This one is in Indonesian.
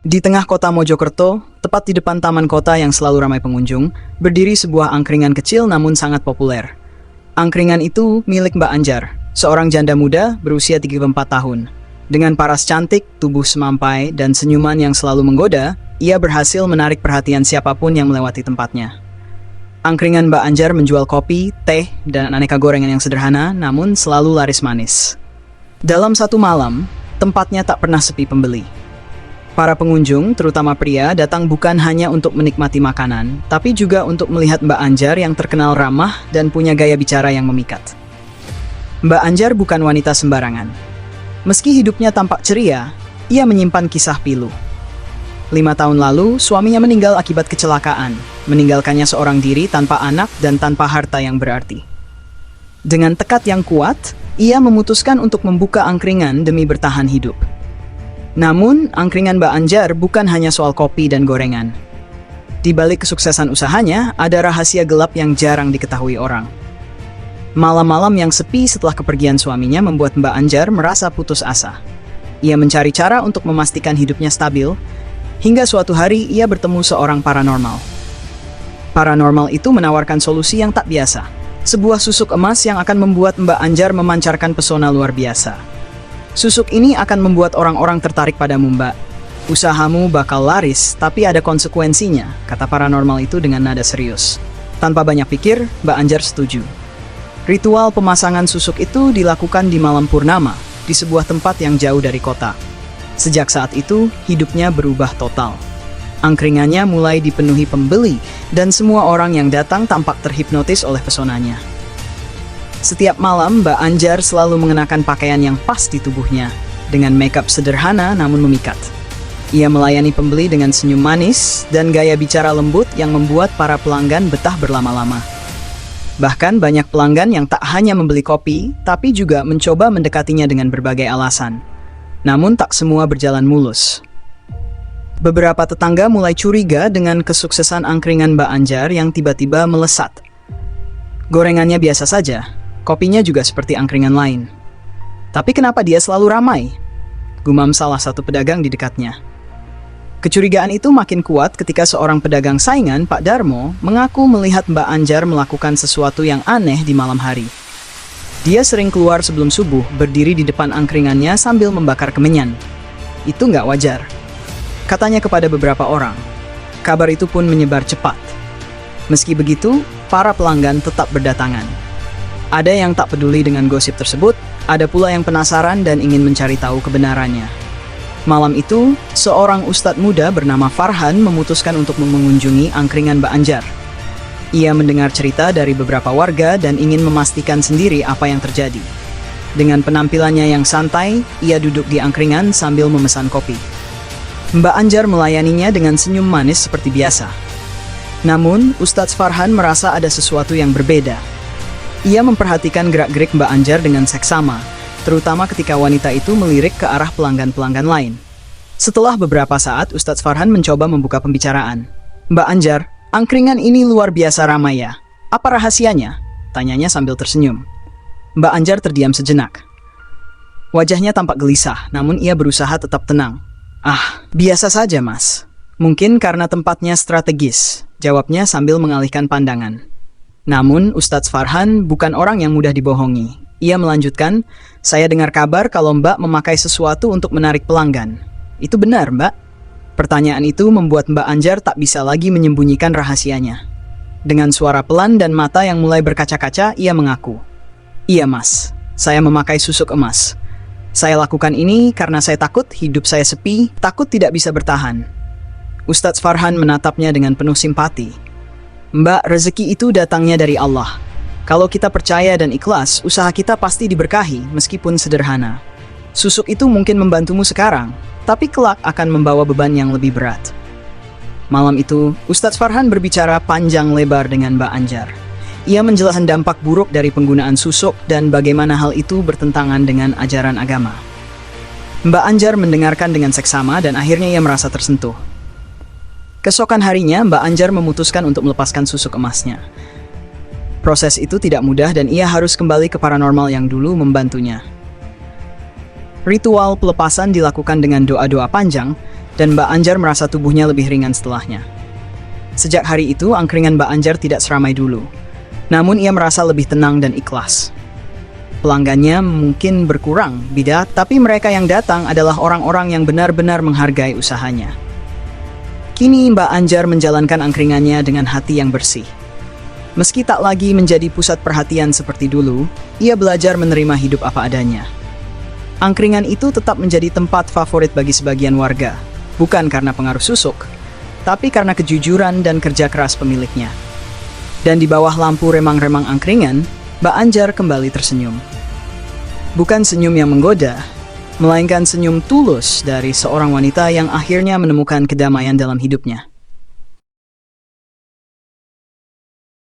Di tengah kota Mojokerto, tepat di depan taman kota yang selalu ramai pengunjung, berdiri sebuah angkringan kecil namun sangat populer. Angkringan itu milik Mbak Anjar, seorang janda muda berusia 34 tahun. Dengan paras cantik, tubuh semampai, dan senyuman yang selalu menggoda, ia berhasil menarik perhatian siapapun yang melewati tempatnya. Angkringan Mbak Anjar menjual kopi, teh, dan aneka gorengan yang sederhana namun selalu laris manis. Dalam satu malam, tempatnya tak pernah sepi pembeli. Para pengunjung, terutama pria, datang bukan hanya untuk menikmati makanan, tapi juga untuk melihat Mbak Anjar yang terkenal ramah dan punya gaya bicara yang memikat. Mbak Anjar bukan wanita sembarangan. Meski hidupnya tampak ceria, ia menyimpan kisah pilu. 5 tahun lalu, suaminya meninggal akibat kecelakaan, meninggalkannya seorang diri tanpa anak dan tanpa harta yang berarti. Dengan tekad yang kuat, ia memutuskan untuk membuka angkringan demi bertahan hidup. Namun, angkringan Mbak Anjar bukan hanya soal kopi dan gorengan. Di balik kesuksesan usahanya, ada rahasia gelap yang jarang diketahui orang. Malam-malam yang sepi setelah kepergian suaminya membuat Mbak Anjar merasa putus asa. Ia mencari cara untuk memastikan hidupnya stabil, hingga suatu hari ia bertemu seorang paranormal. Paranormal itu menawarkan solusi yang tak biasa. Sebuah susuk emas yang akan membuat Mbak Anjar memancarkan pesona luar biasa. Susuk ini akan membuat orang-orang tertarik padamu, Mbak. Usahamu bakal laris, tapi ada konsekuensinya, kata paranormal itu dengan nada serius. Tanpa banyak pikir, Mbak Anjar setuju. Ritual pemasangan susuk itu dilakukan di malam purnama, di sebuah tempat yang jauh dari kota. Sejak saat itu, hidupnya berubah total. Angkringannya mulai dipenuhi pembeli, dan semua orang yang datang tampak terhipnotis oleh pesonanya. Setiap malam, Mbak Anjar selalu mengenakan pakaian yang pas di tubuhnya, dengan makeup sederhana namun memikat. Ia melayani pembeli dengan senyum manis dan gaya bicara lembut yang membuat para pelanggan betah berlama-lama. Bahkan banyak pelanggan yang tak hanya membeli kopi, tapi juga mencoba mendekatinya dengan berbagai alasan. Namun tak semua berjalan mulus. Beberapa tetangga mulai curiga dengan kesuksesan angkringan Mbak Anjar yang tiba-tiba melesat. Gorengannya biasa saja. Kopinya juga seperti angkringan lain. Tapi kenapa dia selalu ramai? Gumam salah satu pedagang di dekatnya. Kecurigaan itu makin kuat ketika seorang pedagang saingan, Pak Darmo, mengaku melihat Mbak Anjar melakukan sesuatu yang aneh di malam hari. Dia sering keluar sebelum subuh, berdiri di depan angkringannya sambil membakar kemenyan. Itu nggak wajar, katanya kepada beberapa orang. Kabar itu pun menyebar cepat. Meski begitu, para pelanggan tetap berdatangan. Ada yang tak peduli dengan gosip tersebut, ada pula yang penasaran dan ingin mencari tahu kebenarannya. Malam itu, seorang ustadz muda bernama Farhan memutuskan untuk mengunjungi angkringan Mbak Anjar. Ia mendengar cerita dari beberapa warga dan ingin memastikan sendiri apa yang terjadi. Dengan penampilannya yang santai, ia duduk di angkringan sambil memesan kopi. Mbak Anjar melayaninya dengan senyum manis seperti biasa. Namun, Ustadz Farhan merasa ada sesuatu yang berbeda. Ia memperhatikan gerak-gerik Mbak Anjar dengan seksama, terutama ketika wanita itu melirik ke arah pelanggan-pelanggan lain. Setelah beberapa saat, Ustadz Farhan mencoba membuka pembicaraan. Mbak Anjar, angkringan ini luar biasa ramai ya. Apa rahasianya? Tanyanya sambil tersenyum. Mbak Anjar terdiam sejenak. Wajahnya tampak gelisah, namun ia berusaha tetap tenang. Ah, biasa saja mas. Mungkin karena tempatnya strategis, jawabnya sambil mengalihkan pandangan. Namun, Ustadz Farhan bukan orang yang mudah dibohongi. Ia melanjutkan, saya dengar kabar kalau Mbak memakai sesuatu untuk menarik pelanggan. Itu benar, Mbak? Pertanyaan itu membuat Mbak Anjar tak bisa lagi menyembunyikan rahasianya. Dengan suara pelan dan mata yang mulai berkaca-kaca, ia mengaku. Iya, Mas. Saya memakai susuk emas. Saya lakukan ini karena saya takut hidup saya sepi, takut tidak bisa bertahan. Ustadz Farhan menatapnya dengan penuh simpati. Mbak, rezeki itu datangnya dari Allah. Kalau kita percaya dan ikhlas, usaha kita pasti diberkahi meskipun sederhana. Susuk itu mungkin membantumu sekarang, tapi kelak akan membawa beban yang lebih berat. Malam itu, Ustadz Farhan berbicara panjang lebar dengan Mbak Anjar. Ia menjelaskan dampak buruk dari penggunaan susuk dan bagaimana hal itu bertentangan dengan ajaran agama. Mbak Anjar mendengarkan dengan seksama dan akhirnya ia merasa tersentuh. Keesokan harinya, Mbak Anjar memutuskan untuk melepaskan susuk emasnya. Proses itu tidak mudah dan ia harus kembali ke paranormal yang dulu membantunya. Ritual pelepasan dilakukan dengan doa-doa panjang, dan Mbak Anjar merasa tubuhnya lebih ringan setelahnya. Sejak hari itu, angkringan Mbak Anjar tidak seramai dulu. Namun ia merasa lebih tenang dan ikhlas. Pelanggannya mungkin berkurang, Bida, tapi mereka yang datang adalah orang-orang yang benar-benar menghargai usahanya. Kini Mbak Anjar menjalankan angkringannya dengan hati yang bersih. Meski tak lagi menjadi pusat perhatian seperti dulu, ia belajar menerima hidup apa adanya. Angkringan itu tetap menjadi tempat favorit bagi sebagian warga, bukan karena pengaruh susuk, tapi karena kejujuran dan kerja keras pemiliknya. Dan di bawah lampu remang-remang angkringan, Mbak Anjar kembali tersenyum. Bukan senyum yang menggoda, melainkan senyum tulus dari seorang wanita yang akhirnya menemukan kedamaian dalam hidupnya.